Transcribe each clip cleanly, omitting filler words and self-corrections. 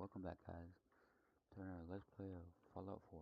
welcome back, guys, to another Let's Play of Fallout 4.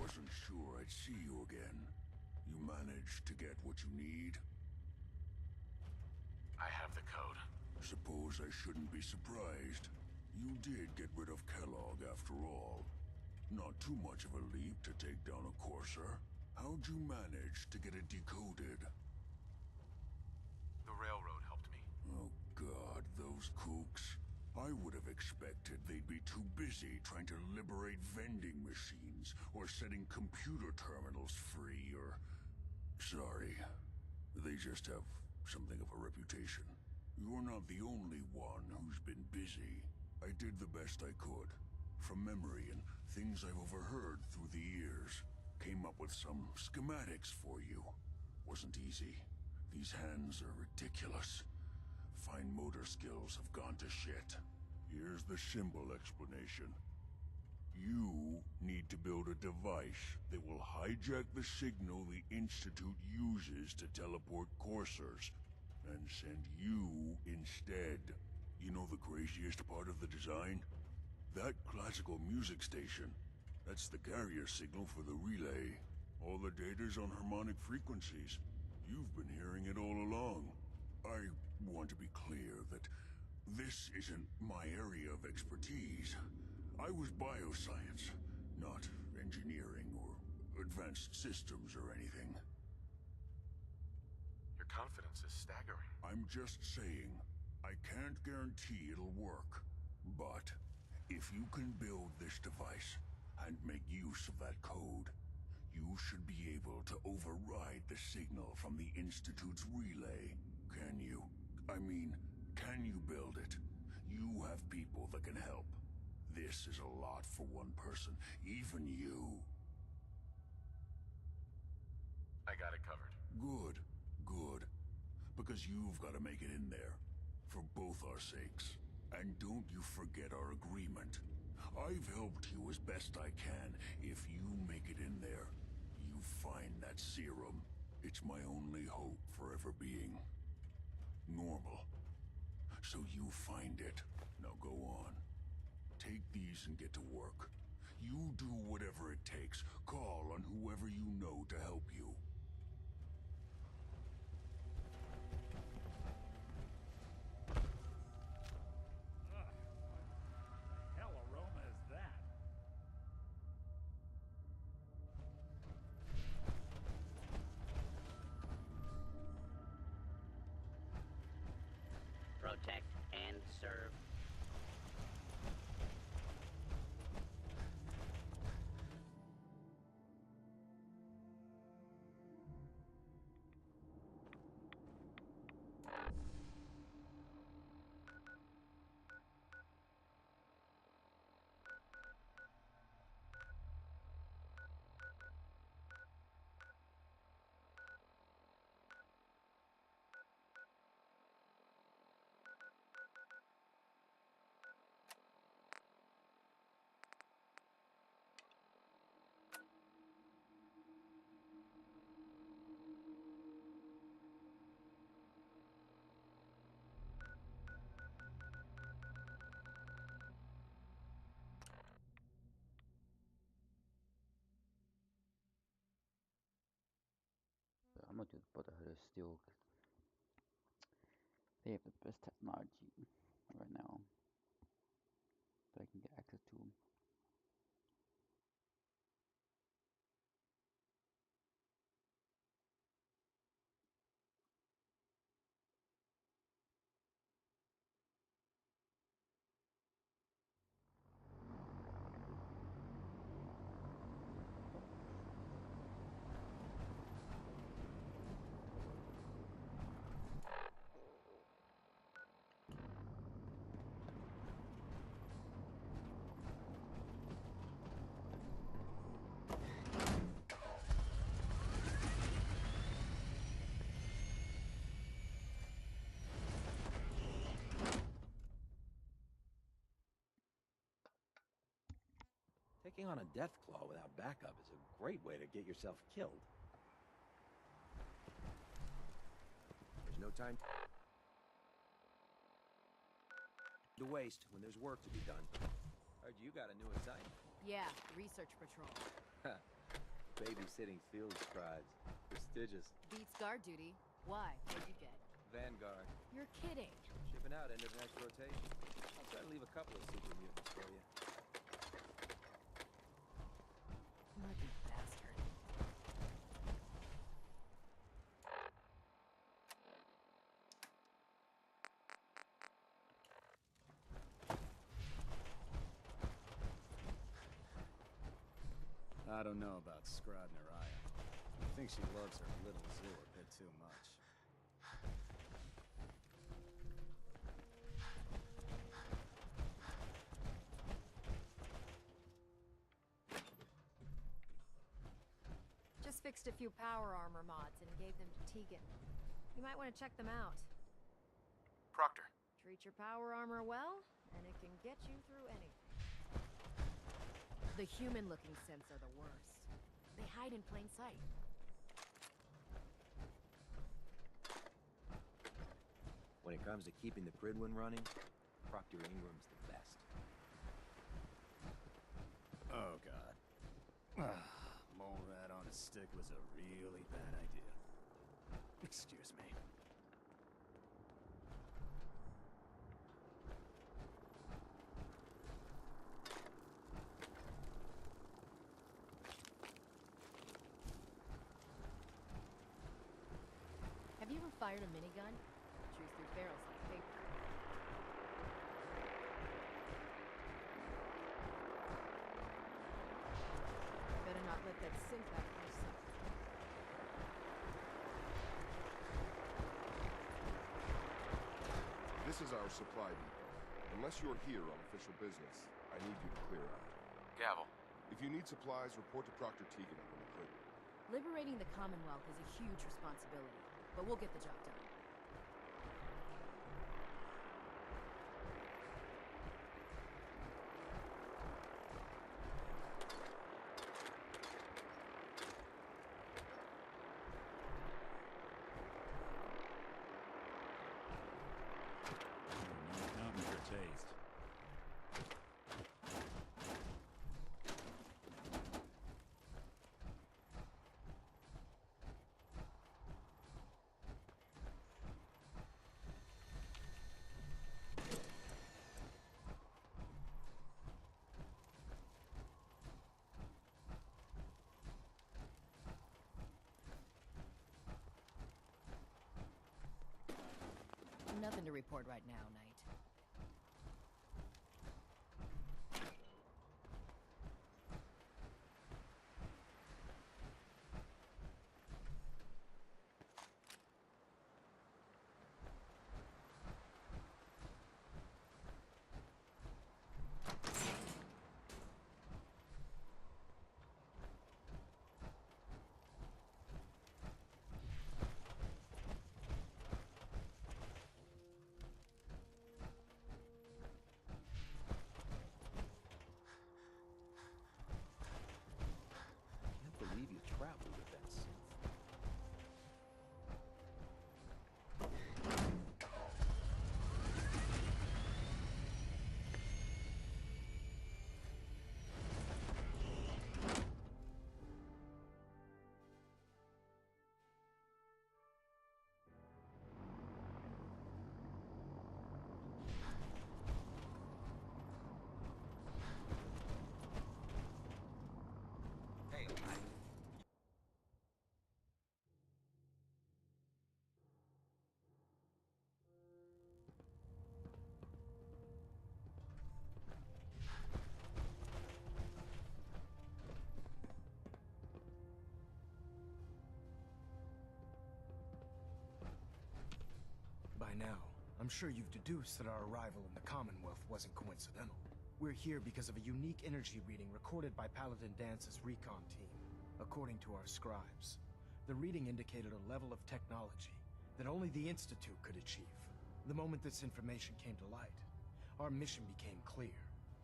Wasn't sure I'd see you again. You managed to get what you need? I have the code. Suppose I shouldn't be surprised. You did get rid of Kellogg after all. Not too much of a leap to take down a Courser. How'd you manage to get it decoded? The railroad helped me. Oh God, those kooks. I would have expected they'd be too busy trying to liberate vending machines or setting computer terminals free or... Sorry. They just have something of a reputation. You're not the only one who's been busy. I did the best I could. From memory and things I've overheard through the years. Came up with some schematics for you. Wasn't easy. These hands are ridiculous. Fine motor skills have gone to shit. Here's the symbol explanation. You need to build a device that will hijack the signal the Institute uses to teleport coursers, and send you instead. You know the craziest part of the design? That classical music station. That's the carrier signal for the relay. All the data's on harmonic frequencies. You've been hearing it all along. I want to be clear that this isn't my area of expertise. I was bioscience, not engineering or advanced systems or anything. Your confidence is staggering. I'm just saying, I can't guarantee it'll work. But if you can build this device and make use of that code, you should be able to override the signal from the Institute's relay. Can you? I mean, can you build it? You have people that can help. This is a lot for one person, even you. I got it covered. Good, good. Because you've got to make it in there. For both our sakes. And don't you forget our agreement. I've helped you as best I can. If you make it in there, you find that serum. It's my only hope for ever being normal. So you find it. Now go on. Take these and get to work. You do whatever it takes. Call on whoever you know to help you. What the hell aroma is that? Protect and serve. I'm gonna do the Brotherhood still. They have the best technology right now that I can get access to. Taking on a Deathclaw without backup is a great way to get yourself killed. There's no time to waste when there's work to be done. Heard you got a new assignment. Yeah, research patrol. Babysitting field scribes. Prestigious. Beats guard duty. Why? What'd you get? Vanguard. You're kidding. Shipping out end of next rotation. I'll try to leave a couple of super mutants for you. Lucky bastard. I don't know about Scrod Naraya. I think she loves her little zoo a bit too much. Just fixed a few power armor mods and gave them to Tegan. You might want to check them out. Proctor. Treat your power armor well, and it can get you through anything. The human-looking synths are the worst. They hide in plain sight. When it comes to keeping the Prydwen running, Proctor Ingram's the best. Oh god. Mole rat on a stick was a really bad idea. Excuse me. Have you ever fired a minigun? Chews through barrels like paper. Better not let that synth out of your sight. This is our supply depot. Unless you're here on official business, I need you to clear out. Gavel. If you need supplies, report to Proctor Tegan up in the clinic. Liberating the Commonwealth is a huge responsibility, but we'll get the job done. report right now, Knight. Can't believe you traveled with that synth. Hey, By now, I'm sure you've deduced that our arrival in the Commonwealth wasn't coincidental. We're here because of a unique energy reading recorded by Paladin Dance's recon team. According to our scribes, the reading indicated a level of technology that only the Institute could achieve. The moment this information came to light, our mission became clear.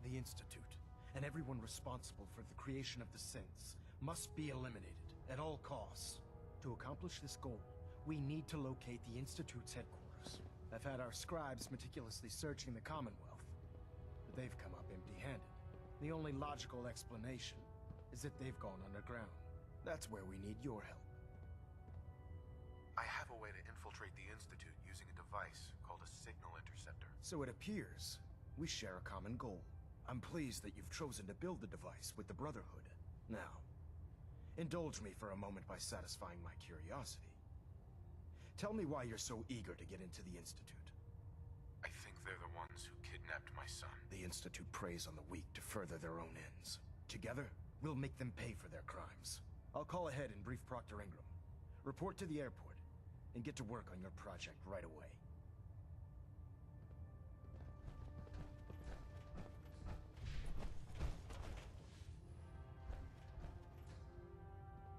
The Institute, and everyone responsible for the creation of the synths, must be eliminated at all costs. To accomplish this goal, we need to locate the Institute's headquarters. I've had our scribes meticulously searching the Commonwealth, but they've come up empty-handed. The only logical explanation is that they've gone underground. That's where we need your help. I have a way to infiltrate the Institute using a device called a signal interceptor. So it appears we share a common goal. I'm pleased that you've chosen to build the device with the Brotherhood. Now, indulge me for a moment by satisfying my curiosity. Tell me why you're so eager to get into the Institute. I think they're the ones who kidnapped my son. The Institute preys on the weak to further their own ends. Together, we'll make them pay for their crimes. I'll call ahead and brief Proctor Ingram. Report to the airport, and get to work on your project right away.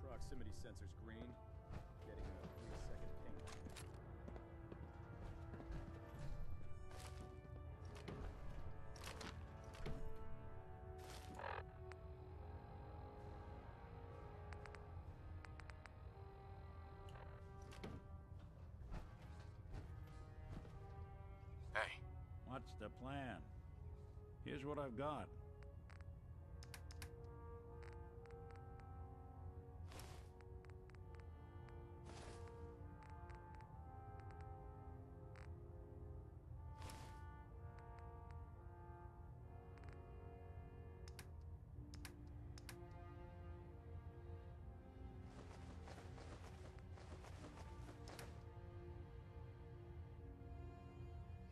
Proximity sensors green. Getting a 3-second ping. Hey, What's the plan? Here's what I've got.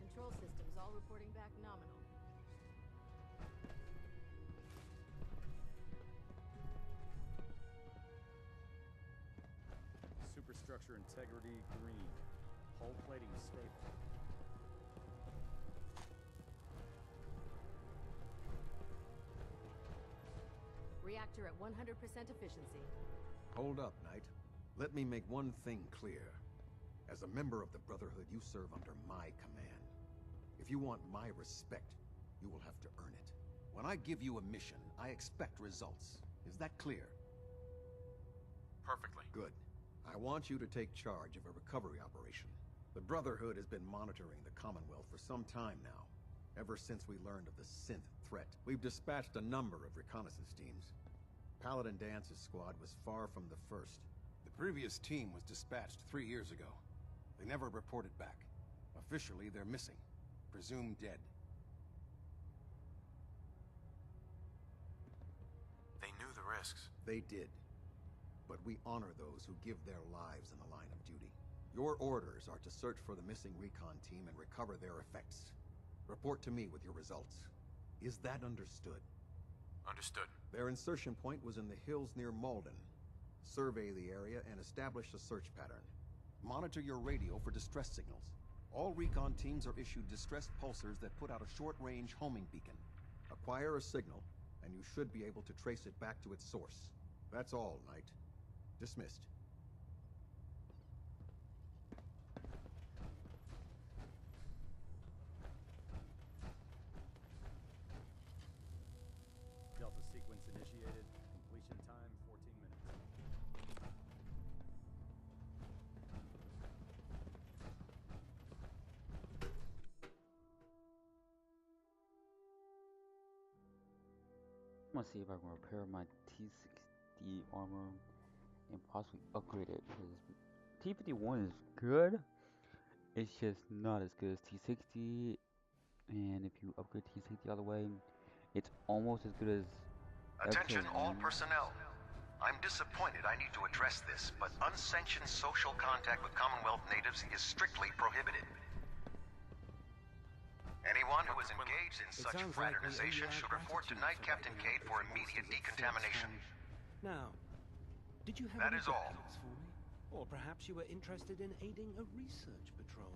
Control systems all reporting back nominal. Superstructure integrity green. Hull plating stable. Reactor at 100% efficiency. Hold up, Knight. Let me make one thing clear. As a member of the Brotherhood, you serve under my command. If you want my respect, you will have to earn it. When I give you a mission, I expect results. Is that clear? perfectly. Good. I want you to take charge of a recovery operation. The Brotherhood has been monitoring the Commonwealth for some time now, ever since we learned of the synth threat. We've dispatched a number of reconnaissance teams. Paladin Dance's squad was far from the first. The previous team was dispatched 3 years ago. They never reported back. Officially, they're missing. Presumed dead. They knew the risks. They did. But we honor those who give their lives in the line of duty. Your orders are to search for the missing recon team and recover their effects. Report to me with your results. Is that understood? Understood. Their insertion point was in the hills near Malden. Survey the area and establish a search pattern. Monitor your radio for distress signals. All recon teams are issued distress pulsars that put out a short-range homing beacon. Acquire a signal, and you should be able to trace it back to its source. That's all, Knight. Dismissed. Delta sequence initiated. Completion time 14 minutes. I'm gonna see if I can repair my T60 armor and possibly upgrade it, because T51 is good. It's just not as good as T60, and if you upgrade T60 all the way, it's almost as good as Attention Episode all 1. personnel. I'm disappointed I need to address this, but unsanctioned social contact with Commonwealth natives is strictly prohibited. Anyone who is engaged in such fraternization should report to Knight Captain Cade for immediate decontamination. Now, did you have That any is all. details for me? Or perhaps you were interested in aiding a research patrol?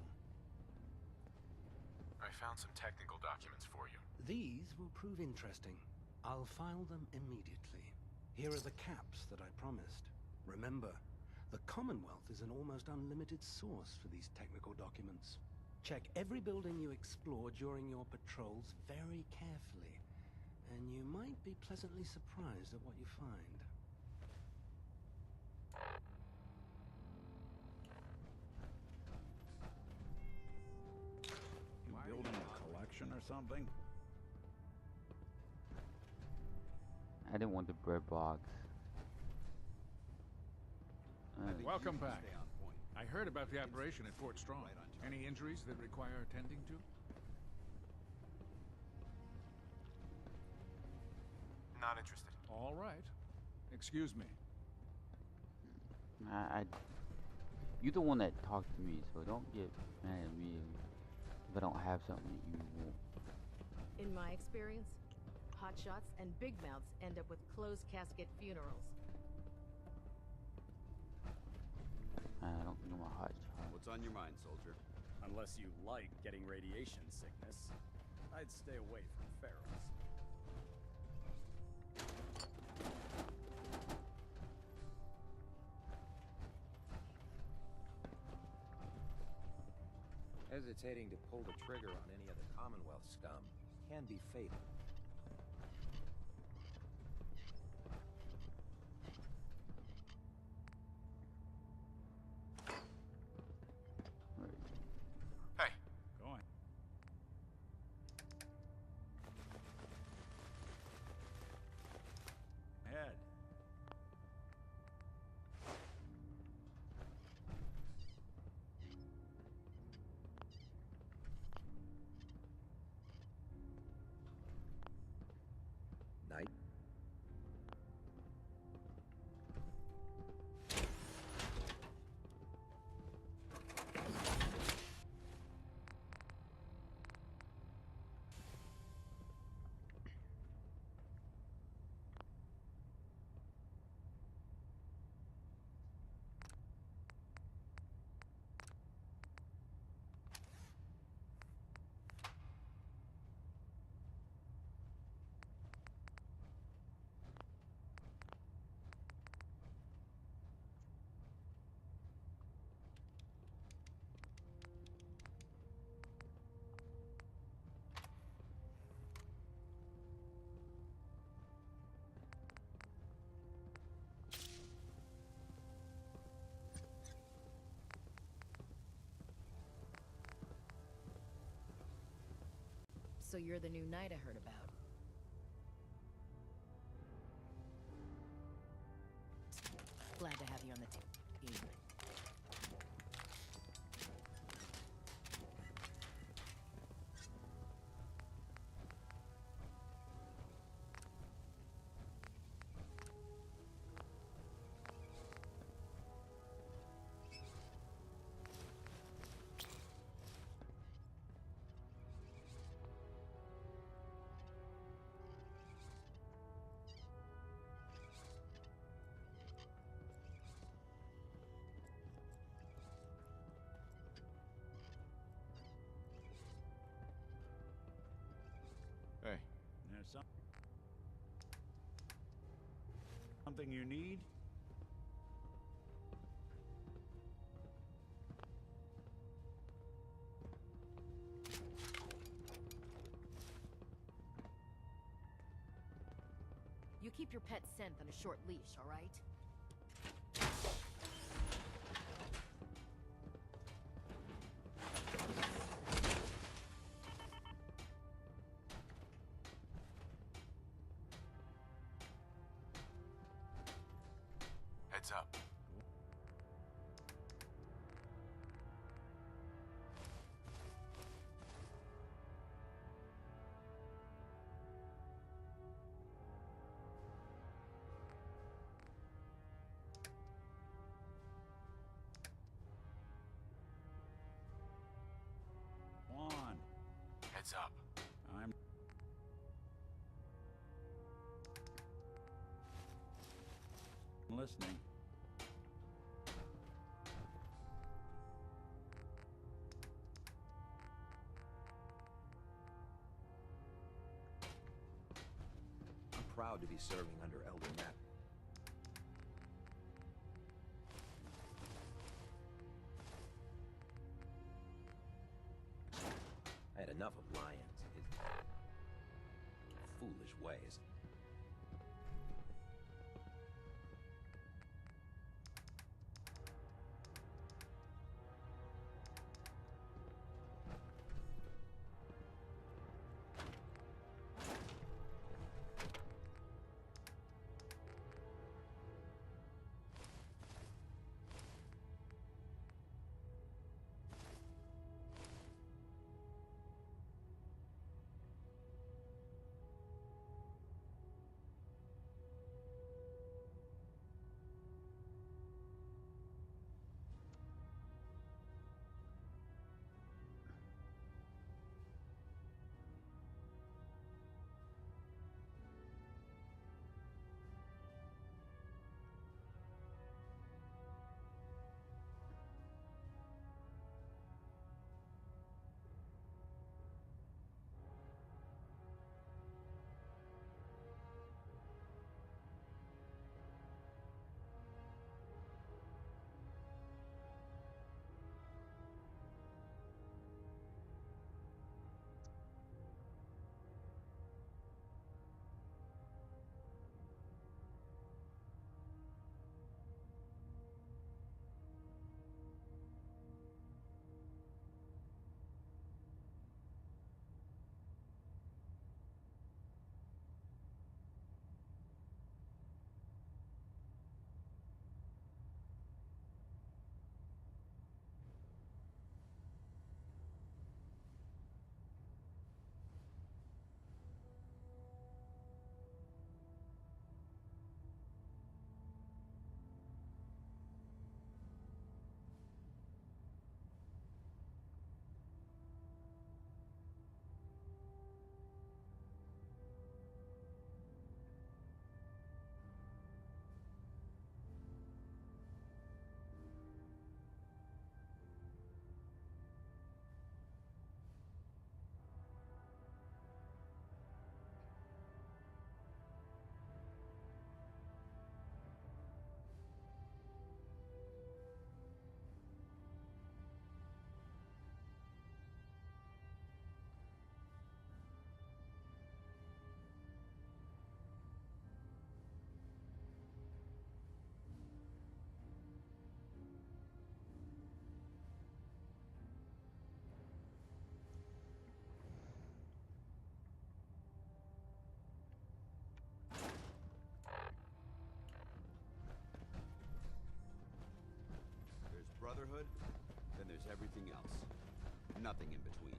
I found some technical documents for you. These will prove interesting. I'll file them immediately. Here are the caps that I promised. Remember, the Commonwealth is an almost unlimited source for these technical documents. Check every building you explore during your patrols very carefully, and you might be pleasantly surprised at what you find. You building a collection or something? I didn't want the bread box. Welcome back. I heard about the operation at Fort Strong. Any injuries that require attending to? Not interested. All right. Excuse me. You're the one that talked to me, so don't get mad at me if I don't have something you want. In my experience, hotshots and big mouths end up with closed casket funerals. I don't think I'm a hot shot. What's on your mind, soldier? Unless you like getting radiation sickness, I'd stay away from ferals. Hesitating to pull the trigger on any of the Commonwealth scum can be fatal. Hey. Going. Head. Knight? So you're the new knight I heard about. Glad to have you on the team. Something you need? You keep your pet Synth on a short leash, all right? Heads up. On. Heads up. I'm listening. I'm proud to be serving under Elder Matt. I had enough of Lyons. His foolish ways. Brotherhood, then there's everything else. Nothing in between.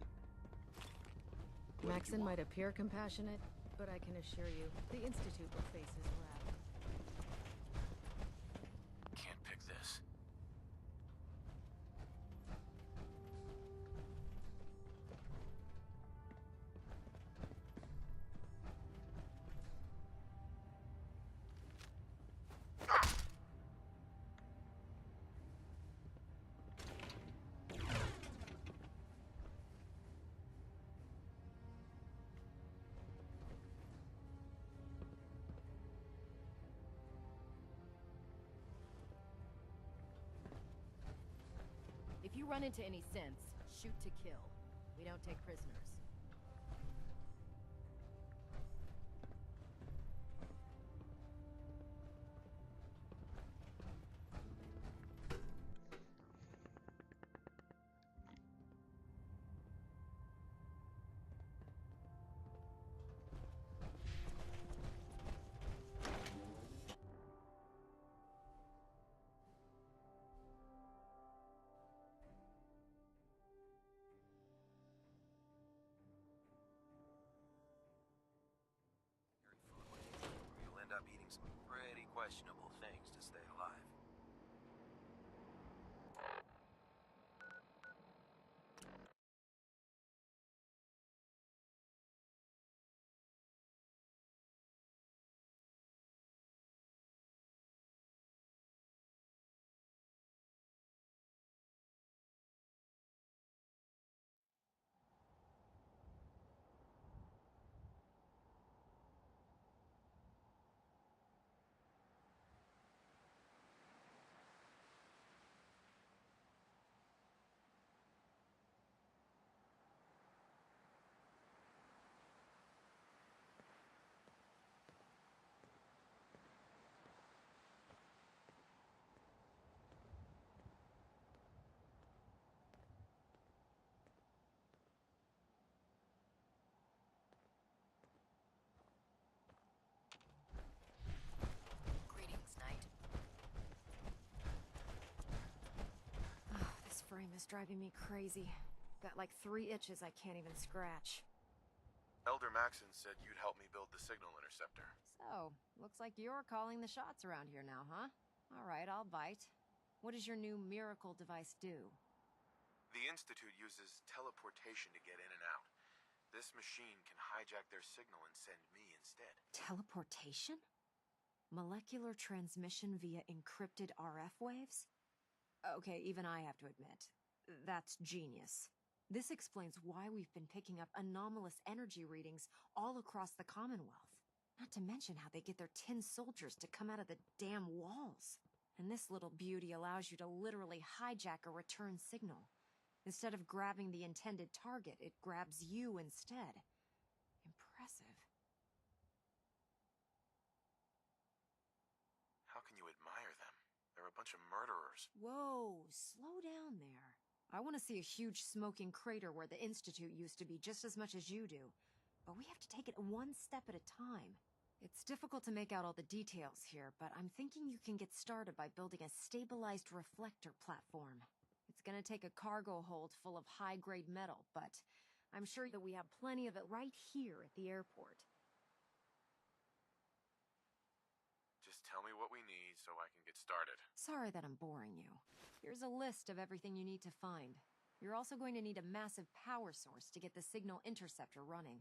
Maxon might appear compassionate, but I can assure you, the Institute will face his wrath. Can't pick this. you run into any synths, shoot to kill. We don't take prisoners. You'll end up eating some pretty questionable things to stay alive. Greetings, Knight. This frame is driving me crazy. Got like 3 itches I can't even scratch. Elder Maxon said you'd help me build the signal interceptor. So, looks like you're calling the shots around here now, huh? Alright, I'll bite. What does your new miracle device do? The Institute uses teleportation to get in and out. This machine can hijack their signal and send me instead. Teleportation? Molecular transmission via encrypted RF waves? Okay, even I have to admit, that's genius. This explains why we've been picking up anomalous energy readings all across the Commonwealth. Not to mention how they get their tin soldiers to come out of the damn walls. And this little beauty allows you to literally hijack a return signal. Instead of grabbing the intended target, it grabs you instead. Impressive. How can you admire them? They're a bunch of murderers. Whoa, slow down there. I want to see a huge smoking crater where the Institute used to be just as much as you do. But we have to take it one step at a time. It's difficult to make out all the details here, but I'm thinking you can get started by building a stabilized reflector platform. It's gonna take a cargo hold full of high-grade metal, but I'm sure that we have plenty of it right here at the airport. Just tell me what we need so I can get started. Sorry that I'm boring you. Here's a list of everything you need to find. You're also going to need a massive power source to get the signal interceptor running.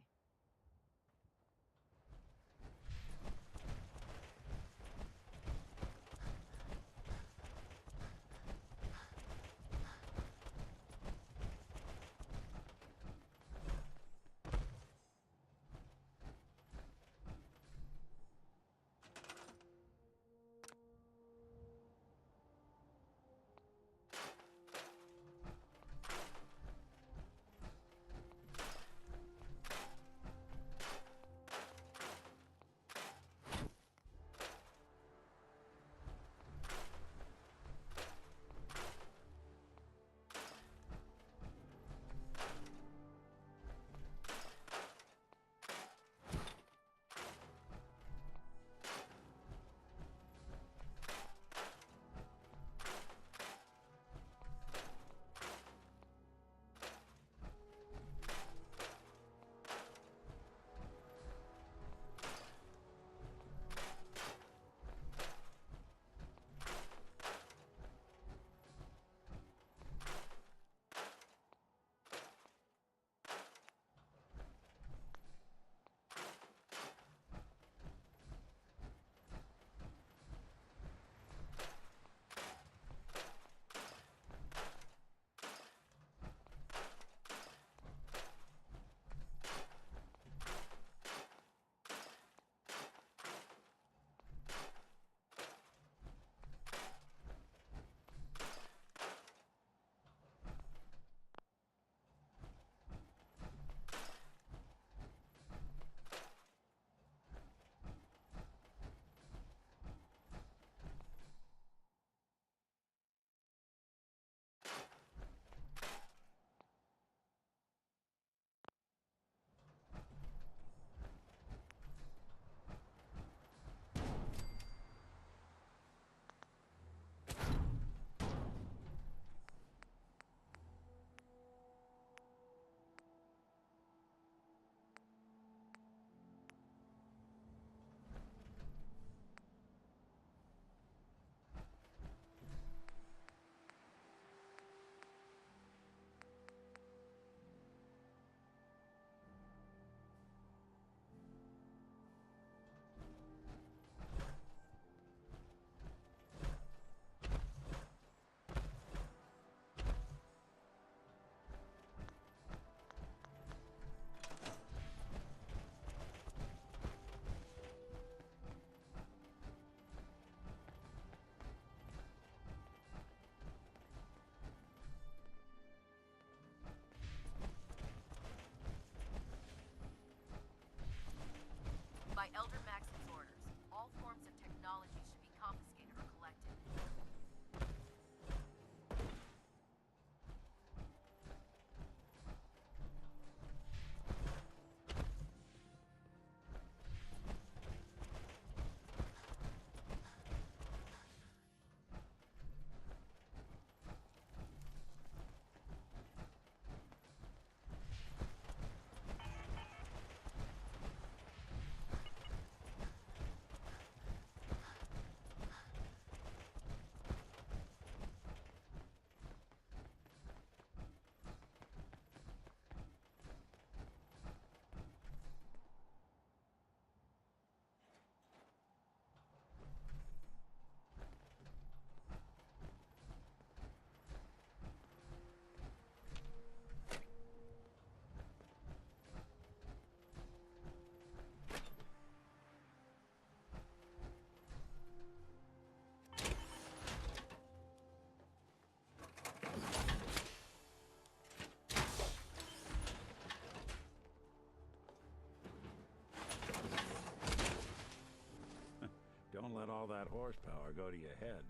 let all that horsepower go to your head.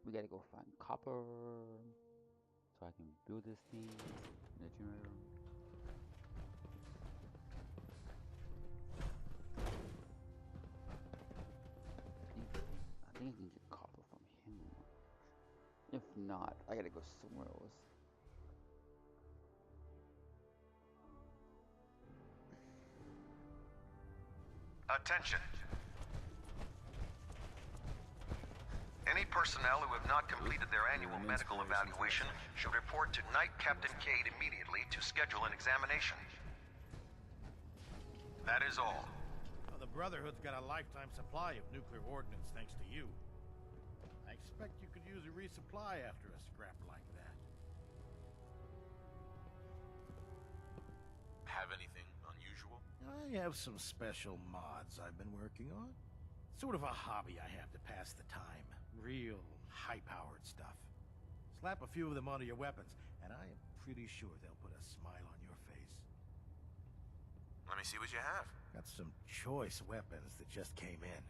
We gotta go find copper so I can build this thing. The generator. I think I can get copper from him. If not, I gotta go somewhere else. Attention. Any personnel who have not completed their annual medical evaluation should report to Knight Captain Cade immediately to schedule an examination. That is all. Well, the Brotherhood's got a lifetime supply of nuclear ordnance thanks to you. I expect you could use a resupply after a scrap like that. Have anything unusual? I have some special mods I've been working on. Sort of a hobby I have to pass the time. Real high-powered stuff. Slap a few of them onto your weapons, and I am pretty sure they'll put a smile on your face. Let me see what you have. Got some choice weapons that just came in.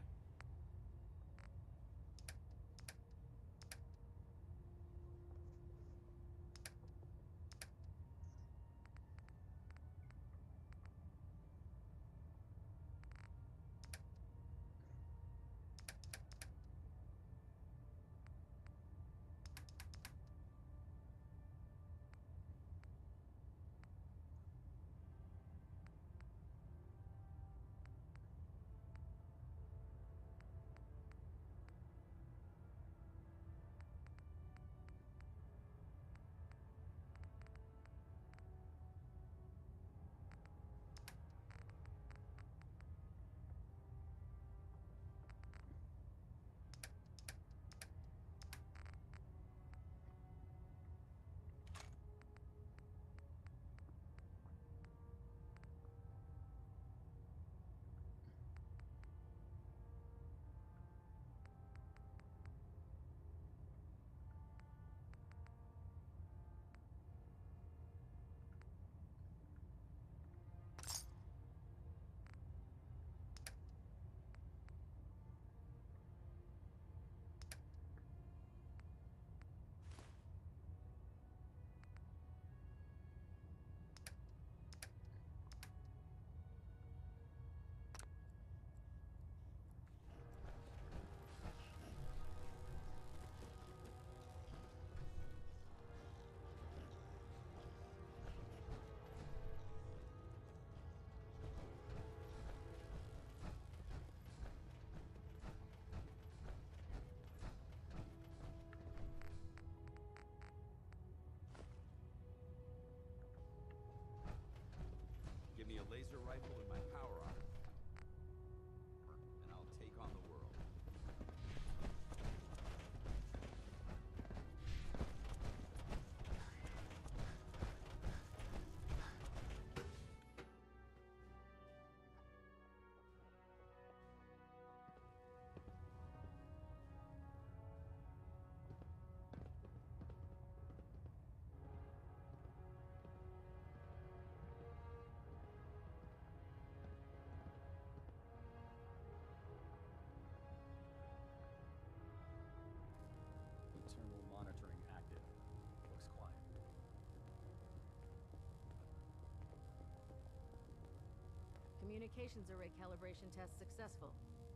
Communications array calibration test successful.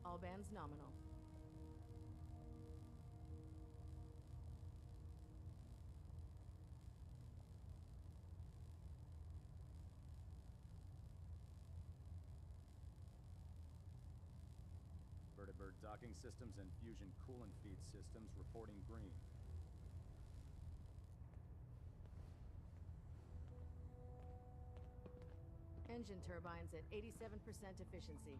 All bands nominal. Vertibird docking systems and fusion coolant feed systems reporting green. Engine turbines at 87% efficiency.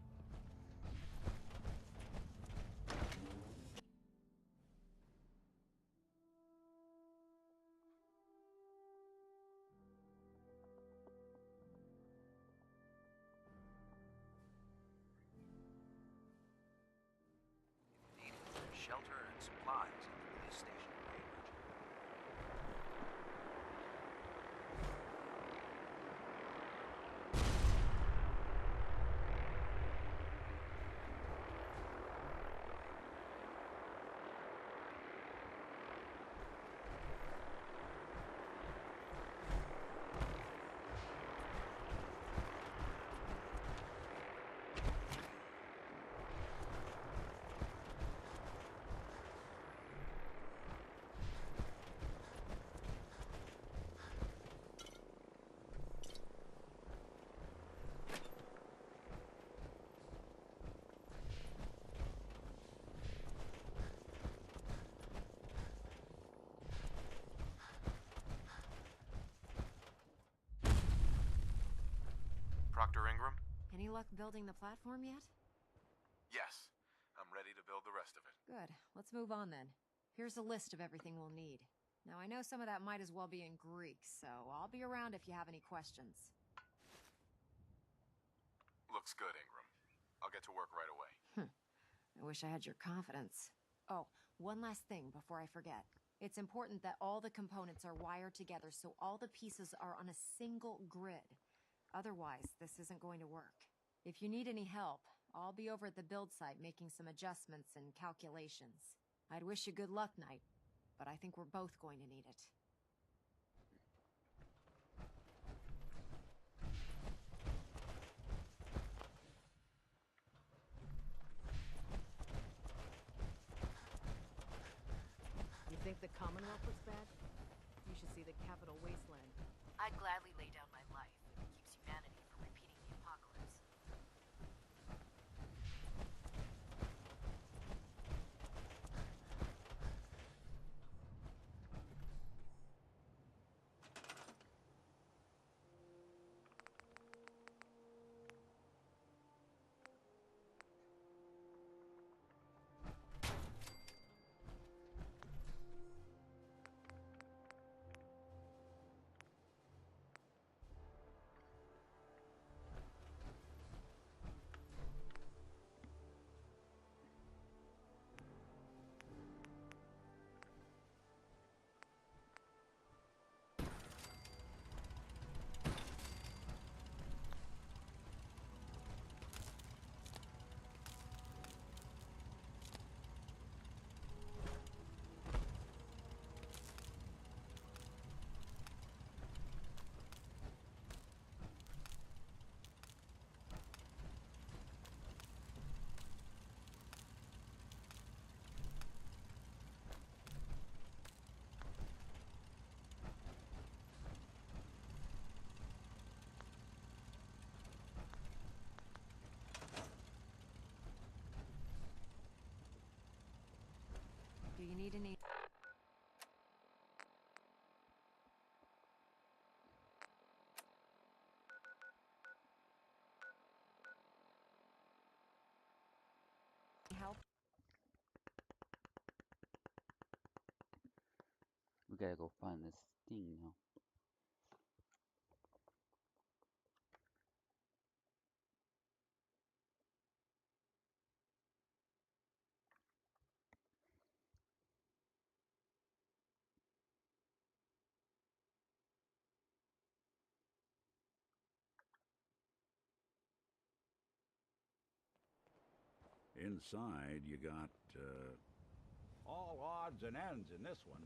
Shelter and supplies at the police station range. Dr. Ingram? Any luck building the platform yet? Yes. I'm ready to build the rest of it. Good. Let's move on then. Here's a list of everything we'll need. Now, I know some of that might as well be in Greek, so I'll be around if you have any questions. Looks good, Ingram. I'll get to work right away. I wish I had your confidence. Oh, one last thing before I forget. It's important that all the components are wired together so all the pieces are on a single grid. Otherwise, this isn't going to work. If you need any help, I'll be over at the build site making some adjustments and calculations. I'd wish you good luck, Knight, but I think we're both going to need it. You think the Commonwealth looks bad? You should see the Capital Wasteland. I'd gladly lay down my life if it keeps humanity from repeating the apocalypse. Do you need any... help? We gotta go find this thing now. Inside, you got, all odds and ends in this one.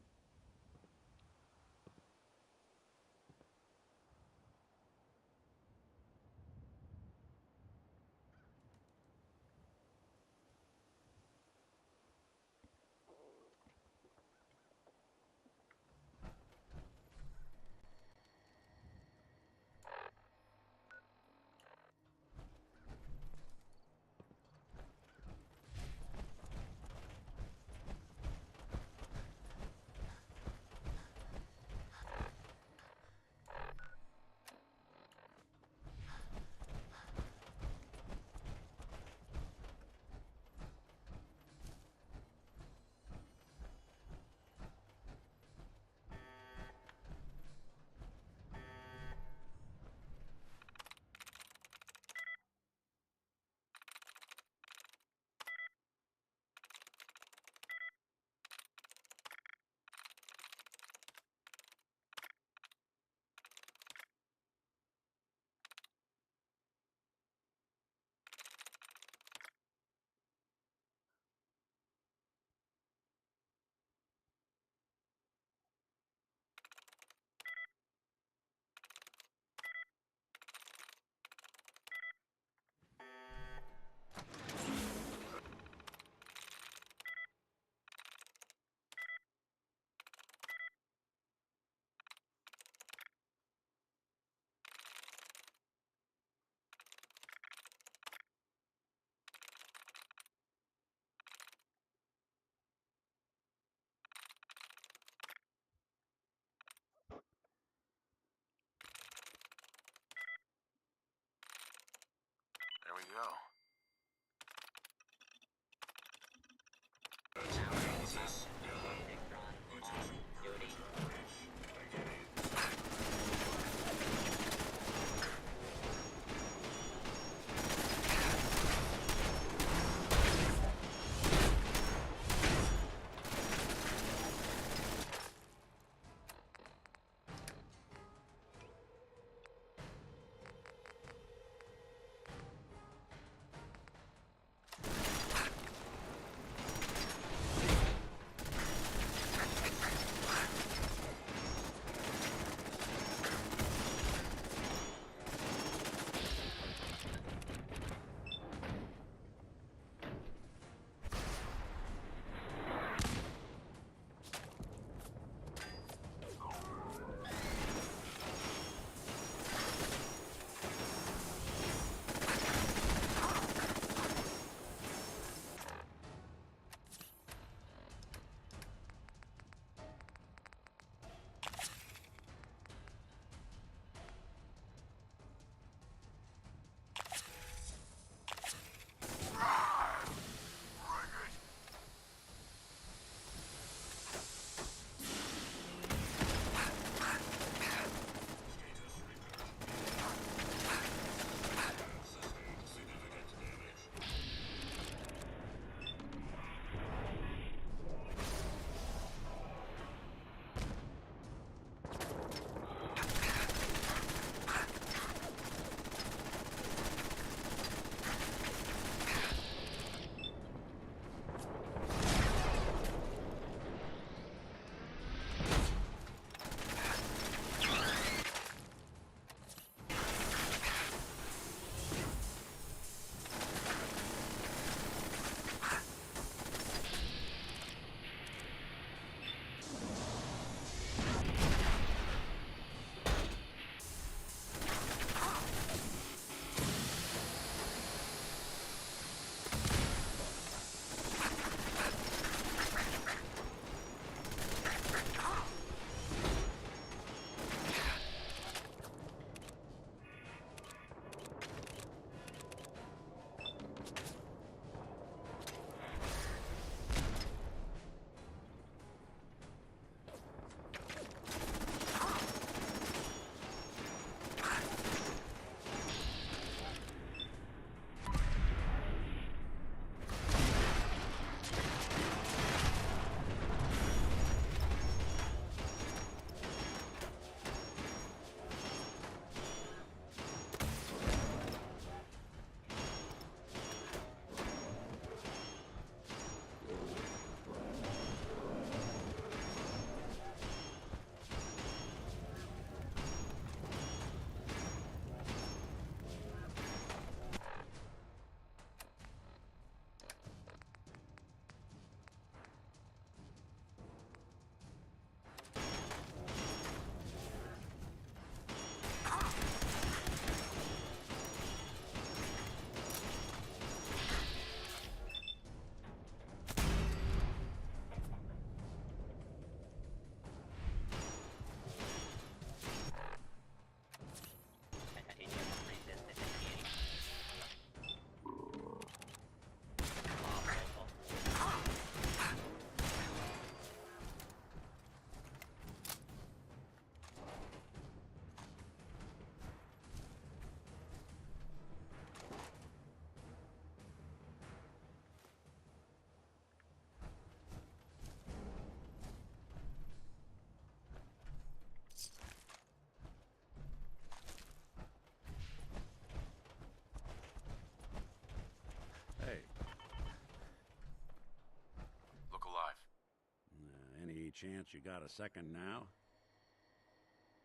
chance you got a second now?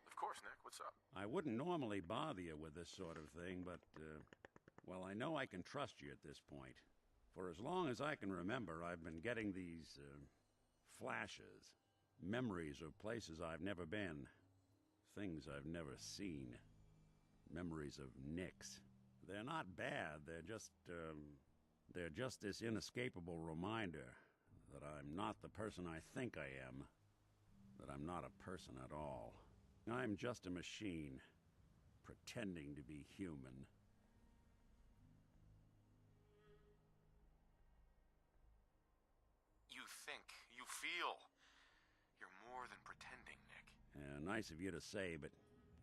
Of course, Nick. What's up? I wouldn't normally bother you with this sort of thing, but, well, I know I can trust you at this point. For as long as I can remember, I've been getting these, flashes. Memories of places I've never been. Things I've never seen. Memories of Nicks. They're not bad, they're just this inescapable reminder that I'm not the person I think I am. That I'm not a person at all. I'm just a machine, pretending to be human. You think, you feel. You're more than pretending, Nick. Yeah, nice of you to say, but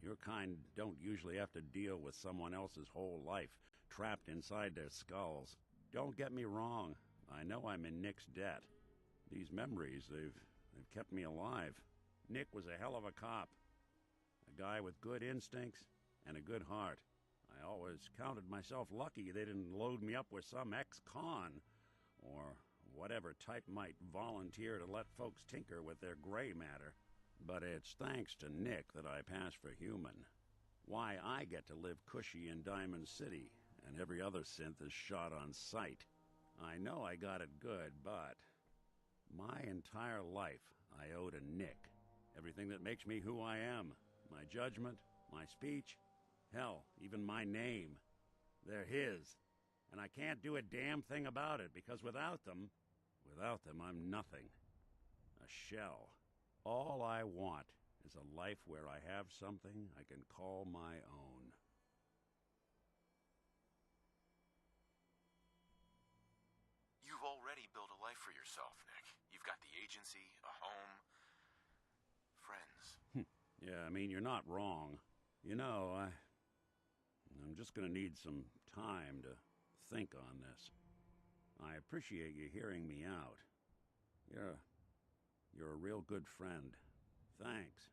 your kind don't usually have to deal with someone else's whole life, trapped inside their skulls. Don't get me wrong, I know I'm in Nick's debt. These memories, they've kept me alive. Nick was a hell of a cop. A guy with good instincts and a good heart. I always counted myself lucky they didn't load me up with some ex-con, or whatever type might volunteer to let folks tinker with their gray matter. But it's thanks to Nick that I pass for human. Why I get to live cushy in Diamond City, and every other synth is shot on sight. I know I got it good, but my entire life I owe to Nick. Everything that makes me who I am. My judgment, my speech, hell, even my name. They're his. And I can't do a damn thing about it, because without them, I'm nothing. A shell. All I want is a life where I have something I can call my own. You've already built a life for yourself, Nick. You've got the agency, a home, friends. Yeah, I mean, you're not wrong. You know, I'm just gonna need some time to think on this. I appreciate you hearing me out. You're a real good friend. Thanks.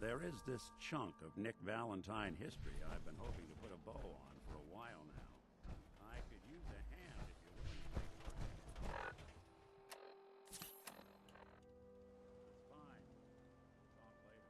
There is this chunk of Nick Valentine history I've been hoping to put a bow on for a while now. I could use a hand if you're willing to take a look. That's fine. Talk later.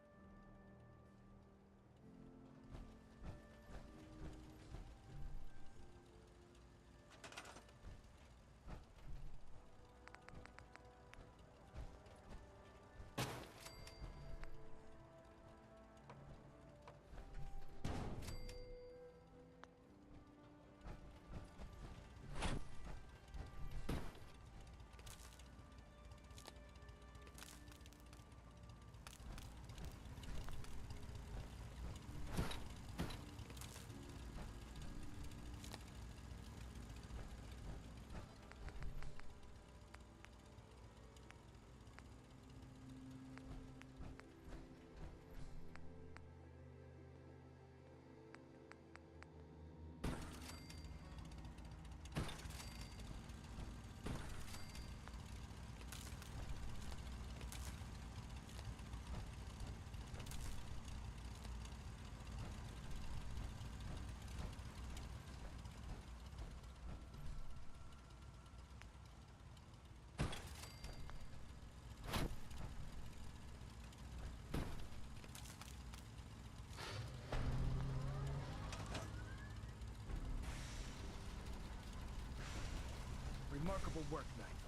Remarkable work, Knight.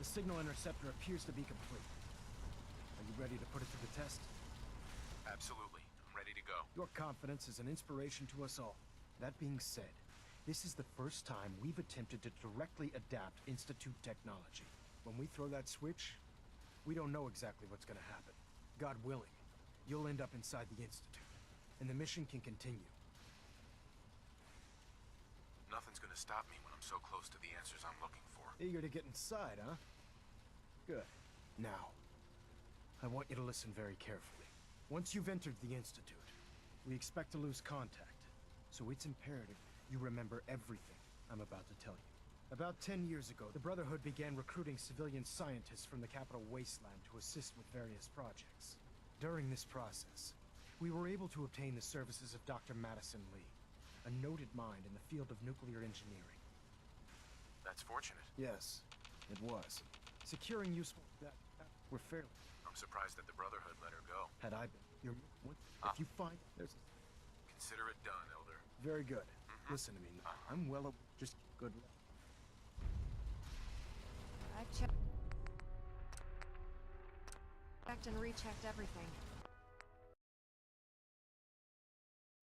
The signal interceptor appears to be complete. Are you ready to put it to the test? Absolutely. I'm ready to go. Your confidence is an inspiration to us all. That being said, this is the first time we've attempted to directly adapt Institute technology. When we throw that switch, we don't know exactly what's gonna happen. God willing, you'll end up inside the Institute, and the mission can continue. Nothing's gonna stop me when I'm so close to the answers I'm looking for. Eager to get inside, huh? Good. Now, I want you to listen very carefully. Once you've entered the Institute, we expect to lose contact, so it's imperative you remember everything I'm about to tell you. About 10 years ago, the Brotherhood began recruiting civilian scientists from the capital wasteland to assist with various projects. During this process, we were able to obtain the services of Dr. Madison Lee, a noted mind in the field of nuclear engineering. That's fortunate. Yes, it was. Securing useful that were fairly. I'm surprised that the Brotherhood let her go. Had I been, if you find there's. Consider it done, Elder. Very good. Listen to me. I'm well. Just good luck. I've checked and rechecked everything.